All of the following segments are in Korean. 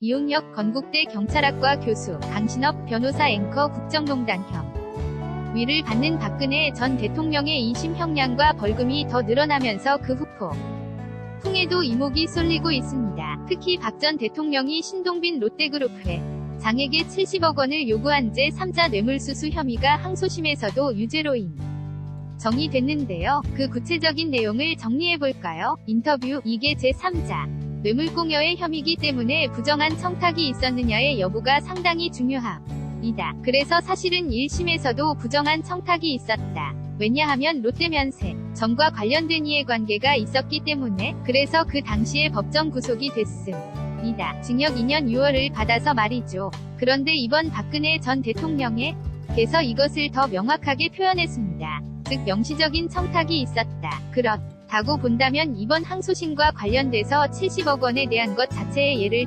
이용혁 건국대 경찰학과 교수, 강신업 변호사 앵커 국정농단 위를 받는 박근혜 전 대통령의 2심 형량과 벌금이 더 늘어나면서 그 후폭풍에도 이목이 쏠리고 있습니다. 특히 박 전 대통령이 신동빈 롯데그룹 회장에게 70억 원을 요구한 제3자 뇌물수수 혐의가 항소심에서도 유죄로 정의됐는데요. 그 구체적인 내용을 정리해볼까요? 인터뷰. 이게 제3자 뇌물공여의 혐의이기 때문에 부정한 청탁이 있었느냐의 여부가 상당히 중요합니다. 그래서 사실은 1심에서도 부정한 청탁이 있었다. 왜냐하면 롯데면세점과 관련된 이해관계가 있었기 때문에. 그래서 그 당시에 법정 구속이 됐습니다. 징역 2년 6월을 받아서 말이죠. 그런데 이번 박근혜 전 대통령에게서 이것을 더 명확하게 표현했습니다. 즉 명시적인 청탁이 있었다. 그렇다고 본다면 이번 항소심과 관련돼서 70억 원에 대한 것 자체의 예를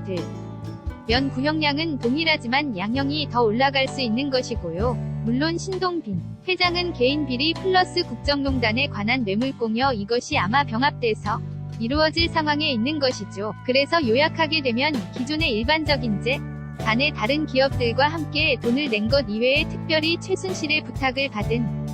들면 구형량은 동일하지만 양형이 더 올라갈 수 있는 것이고요. 물론 신동빈 회장은 개인 비리 플러스 국정농단에 관한 뇌물공여, 이것이 아마 병합돼서 이루어질 상황에 있는 것이죠. 그래서 요약하게 되면 기존의 일반적인 반의 다른 기업들과 함께 돈을 낸 것 이외에 특별히 최순실의 부탁을 받은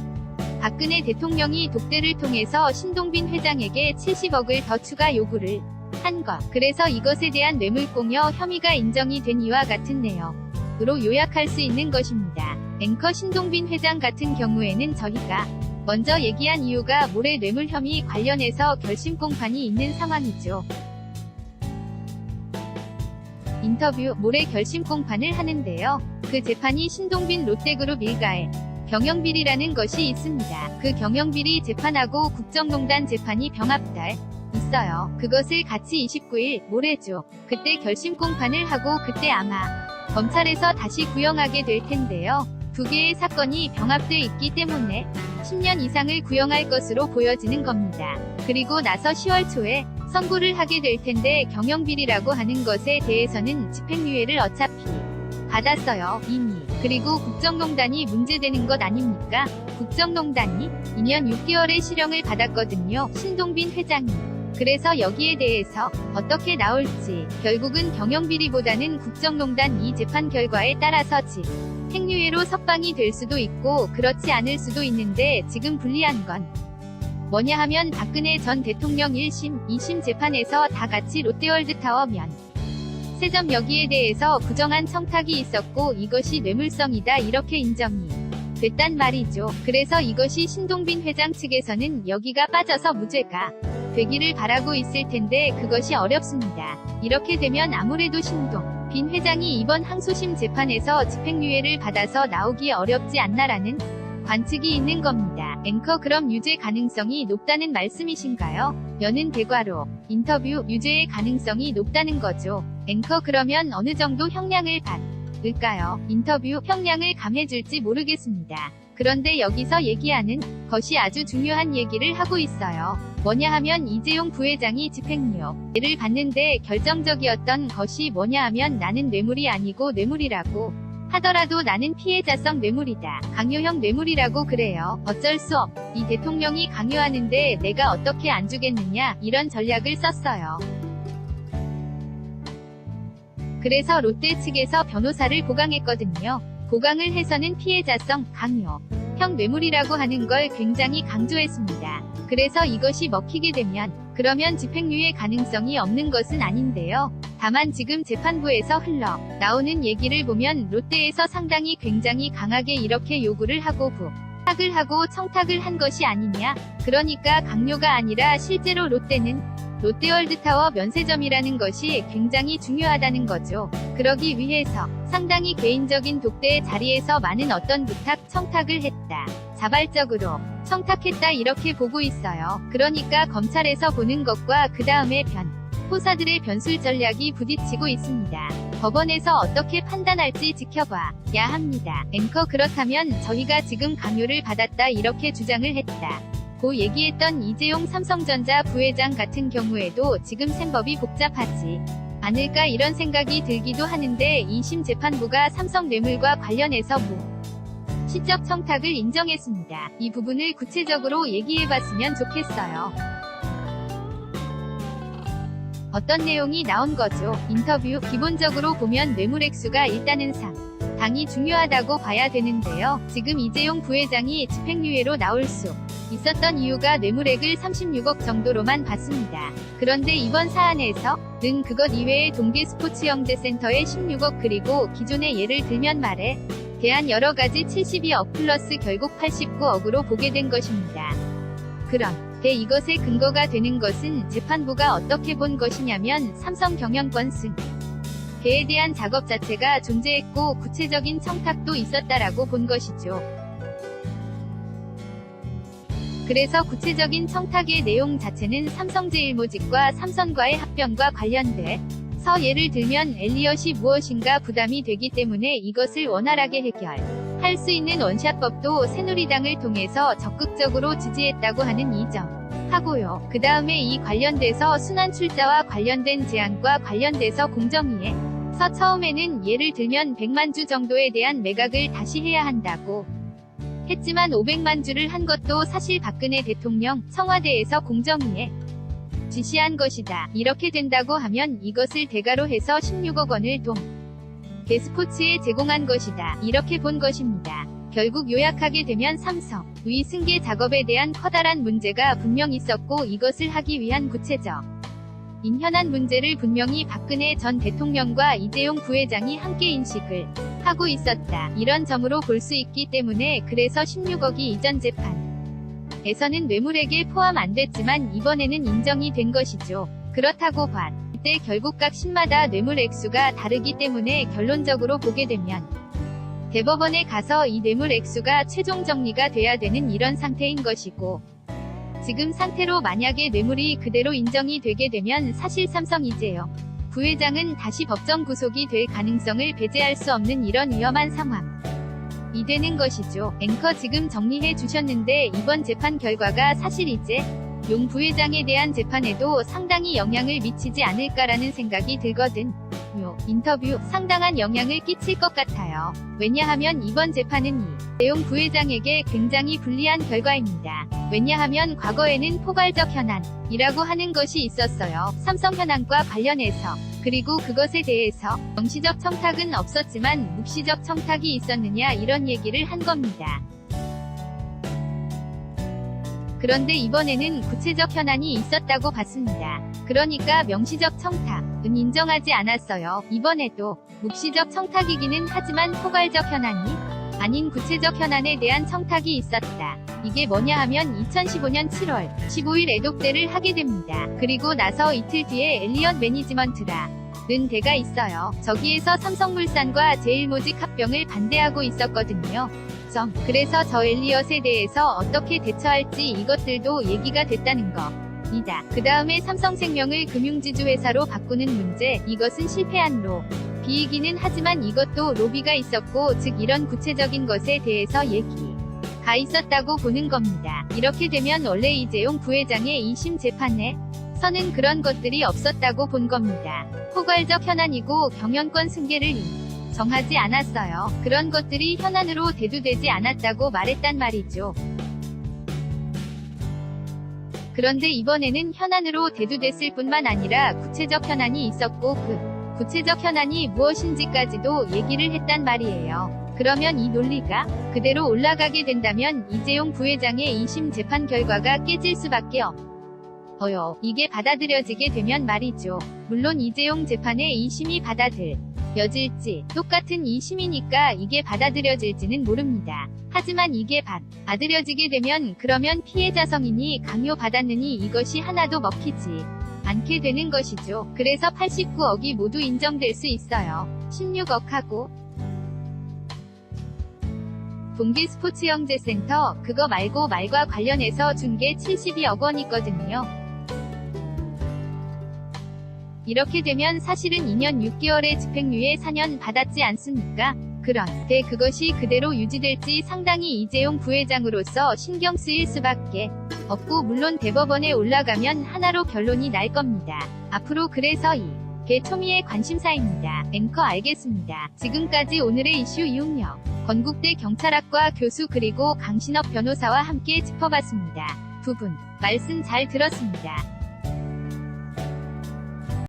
박근혜 대통령이 독대를 통해서 신동빈 회장에게 70억을 더 추가 요구를 한 것. 그래서 이것에 대한 뇌물공여 혐의가 인정이 된 이와 같은 내용으로 요약할 수 있는 것입니다. 앵커 신동빈 회장 같은 경우에는 저희가 먼저 얘기한 이유가 모래 뇌물 혐의 관련해서 결심 공판이 있는 상황이죠. 인터뷰. 모레 결심 공판을 하는데요. 그 재판이 신동빈 롯데그룹 일가의 경영비리라는 것이 있습니다. 그 경영비리 재판하고 국정농단 재판이 병합돼 있어요. 그것을 같이 29일 모레죠. 그때 결심 공판을 하고 그때 아마 검찰에서 다시 구형하게 될 텐데요. 두 개의 사건이 병합돼 있기 때문에 10년 이상을 구형할 것으로 보여지는 겁니다. 그리고 나서 10월 초에 선고를 하게 될 텐데 경영비리라고 하는 것에 대해서는 집행유예를 어차피 받았어요. 이미. 그리고 국정농단이 문제되는 것 아닙니까? 국정농단이 2년 6개월의 실형을 받았거든요. 신동빈 회장이. 그래서 여기에 대해서 어떻게 나올지, 결국은 경영비리보다는 국정농단 이 재판 결과에 따라서 집행유예로 석방이 될 수도 있고 그렇지 않을 수도 있는데, 지금 불리한 건 뭐냐 하면 박근혜 전 대통령 1심, 2심 재판에서 다 같이 롯데월드타워 세점 여기에 대해서 부정한 청탁이 있었고 이것이 뇌물성이다 이렇게 인정이 됐단 말이죠. 그래서 이것이 신동빈 회장 측에서는 여기가 빠져서 무죄가 되기를 바라고 있을 텐데 그것이 어렵습니다. 이렇게 되면 아무래도 신동빈 회장이 이번 항소심 재판에서 집행유예를 받아서 나오기 어렵지 않나라는 관측이 있는 겁니다. 앵커. 그럼 유죄 가능성이 높다는 말씀이신가요? 여는 대괄호. 인터뷰. 유죄의 가능성이 높다는 거죠. 앵커. 그러면 어느 정도 형량을 받을까요? 인터뷰. 형량을 감해줄지 모르겠습니다. 그런데 여기서 얘기하는 것이 아주 중요한 얘기를 하고 있어요. 뭐냐 하면 이재용 부회장이 집행유예를 받는데 결정적이었던 것이 뭐냐 하면 나는 뇌물이 아니고 뇌물이라고 하더라도 나는 피해자성 뇌물이다. 강요형 뇌물이라고 그래요. 어쩔 수 없. 이 대통령이 강요하는데 내가 어떻게 안 주겠느냐, 이런 전략을 썼어요. 그래서 롯데 측에서 변호사를 보강했거든요. 보강을 해서는 피해자성 강요형 뇌물이라고 하는 걸 굉장히 강조했습니다. 그래서 이것이 먹히게 되면 그러면 집행유예 가능성이 없는 것은 아닌데요. 다만 지금 재판부에서 흘러나오는 얘기를 보면 롯데에서 상당히 굉장히 강하게 이렇게 요구를 하고 부탁을 하고 청탁을 한 것이 아니냐. 그러니까 강요가 아니라 실제로 롯데는 롯데월드타워 면세점이라는 것이 굉장히 중요하다는 거죠. 그러기 위해서 상당히 개인적인 독대의 자리에서 많은 어떤 부탁, 청탁을 했다. 자발적으로 청탁했다 이렇게 보고 있어요. 그러니까 검찰에서 보는 것과 그 다음에 호사들의 변술 전략이 부딪히고 있습니다. 법원에서 어떻게 판단할지 지켜봐야 합니다. 앵커. 그렇다면 저희가 지금 강요를 받았다 이렇게 주장을 했다 고 얘기했던 이재용 삼성전자 부회장 같은 경우에도 지금 셈법이 복잡하지 않을까 이런 생각이 들기도 하는데 2심 재판부가 삼성 뇌물과 관련해서 시적 청탁을 인정했습니다. 이 부분을 구체적으로 얘기해봤으면 좋겠어요. 어떤 내용이 나온 거죠? 인터뷰. 기본적으로 보면 뇌물액수가 일단은 상당히 중요하다고 봐야 되는데요. 지금 이재용 부회장이 집행유예로 나올 수 있었던 이유가 뇌물액을 36억 정도로만 봤습니다. 그런데 이번 사안에서는 그것 이외에 동계스포츠영재센터의 16억 그리고 기존의 예를 들면 말에 대한 여러가지 72억 플러스 결국 89억으로 보게 된 것입니다. 그런데 이것의 근거가 되는 것은 재판부가 어떻게 본 것이냐면 삼성 경영권 승계에 대한 작업 자체가 존재했고 구체적인 청탁도 있었다라고 본 것이죠. 그래서 구체적인 청탁의 내용 자체는 삼성제일모직과 삼성과의 합병과 관련돼서 예를 들면 엘리엇이 무엇인가 부담이 되기 때문에 이것을 원활하게 해결할 수 있는 원샷법도 새누리당을 통해서 적극적으로 지지했다고 하는 이 점 하고요. 그 다음에 이 관련돼서 순환출자와 관련된 제안과 관련돼서 공정위에서 처음에는 예를 들면 100만 주 정도에 대한 매각을 다시 해야 한다고 했지만 500만 주를 한 것도 사실 박근혜 대통령 청와대에서 공정위에 지시한 것이다. 이렇게 된다고 하면 이것을 대가로 해서 16억 원을 동계스포츠에 제공한 것이다. 이렇게 본 것입니다. 결국 요약하게 되면 삼성의 승계 작업에 대한 커다란 문제가 분명 있었고 이것을 하기 위한 구체적인 현안 문제를 분명히 박근혜 전 대통령과 이재용 부회장이 함께 인식을 하고 있었다. 이런 점으로 볼 수 있기 때문에 그래서 16억이 이전 재판에서는 뇌물액에 포함 안 됐지만 이번에는 인정이 된 것이죠. 그렇다고 봤을 때 결국 각 신마다 뇌물 액수가 다르기 때문에 결론적으로 보게 되면 대법원에 가서 이 뇌물 액수가 최종 정리가 돼야 되는 이런 상태인 것이고 지금 상태로 만약에 뇌물이 그대로 인정이 되게 되면 사실 삼성 이재용 부회장은 다시 법정 구속이 될 가능성을 배제할 수 없는 이런 위험한 상황이 되는 것이죠. 앵커 지금 정리해 주셨는데 이번 재판 결과가 사실 이재용 부회장에 대한 재판에도 상당히 영향을 미치지 않을까라는 생각이 들거든요. 인터뷰. 상당한 영향을 끼칠 것 같아요. 왜냐하면 이번 재판은 이재용 부회장에게 굉장히 불리한 결과입니다. 왜냐하면 과거에는 포괄적 현안이라고 하는 것이 있었어요. 삼성 현안과 관련해서. 그리고 그것에 대해서 명시적 청탁은 없었지만 묵시적 청탁이 있었느냐 이런 얘기를 한 겁니다. 그런데 이번에는 구체적 현안이 있었다고 봤습니다. 그러니까 명시적 청탁은 인정하지 않았어요. 이번에도 묵시적 청탁이기는 하지만 포괄적 현안이 아닌 구체적 현안에 대한 청탁이 있었다. 이게 뭐냐 하면 2015년 7월 15일 애독대를 하게 됩니다. 그리고 나서 이틀 뒤에 엘리엇 매니지먼트라는 데가 있어요. 저기에서 삼성물산과 제일모직 합병을 반대하고 있었거든요. 그래서 저 엘리엇에 대해서 어떻게 대처할지 이것들도 얘기가 됐다는 겁니다. 그 다음에 삼성생명을 금융지주 회사로 바꾸는 문제, 이것은 실패한 로비이기는 하지만 이것도 로비가 있었고 즉 이런 구체적인 것에 대해서 얘기가 있었다고 보는 겁니다. 이렇게 되면 원래 이재용 부회장의 2심 재판에서는 그런 것들이 없었다고 본 겁니다. 포괄적 현안이고 경영권 승계를 정하지 않았어요. 그런 것들이 현안으로 대두되지 않았다고 말했단 말이죠. 그런데 이번에는 현안으로 대두됐을 뿐만 아니라 구체적 현안이 있었고 그 구체적 현안이 무엇인지까지도 얘기를 했단 말이에요. 그러면 이 논리가 그대로 올라가게 된다면 이재용 부회장의 2심 재판 결과가 깨질 수밖에 없어요. 이게 받아들여지게 되면 말이죠. 물론 이재용 재판의 2심이 받아들여질지 똑같은 2심이니까 이게 받아들여질지는 모릅니다. 하지만 이게 받아들여지게 되면 그러면 피해자 성인이 강요받았느니 이것이 하나도 먹히지 않게 되는 것이죠. 그래서 89억이 모두 인정될 수 있어요. 16억하고 동계스포츠영재센터 그거 말고 말과 관련해서 준 게 72억 원이거든요. 이렇게 되면 사실은 2년 6개월의 집행유예 4년 받았지 않습니까? 그런데 그것이 그대로 유지될지 상당히 이재용 부회장으로서 신경 쓰일 수밖에 없고 물론 대법원에 올라가면 하나로 결론이 날 겁니다. 앞으로 그래서 이게 초미의 관심사입니다. 앵커 알겠습니다. 지금까지 오늘의 이슈 이웅영 건국대 경찰학과 교수 그리고 강신업 변호사와 함께 짚어봤습니다. 두 분 말씀 잘 들었습니다.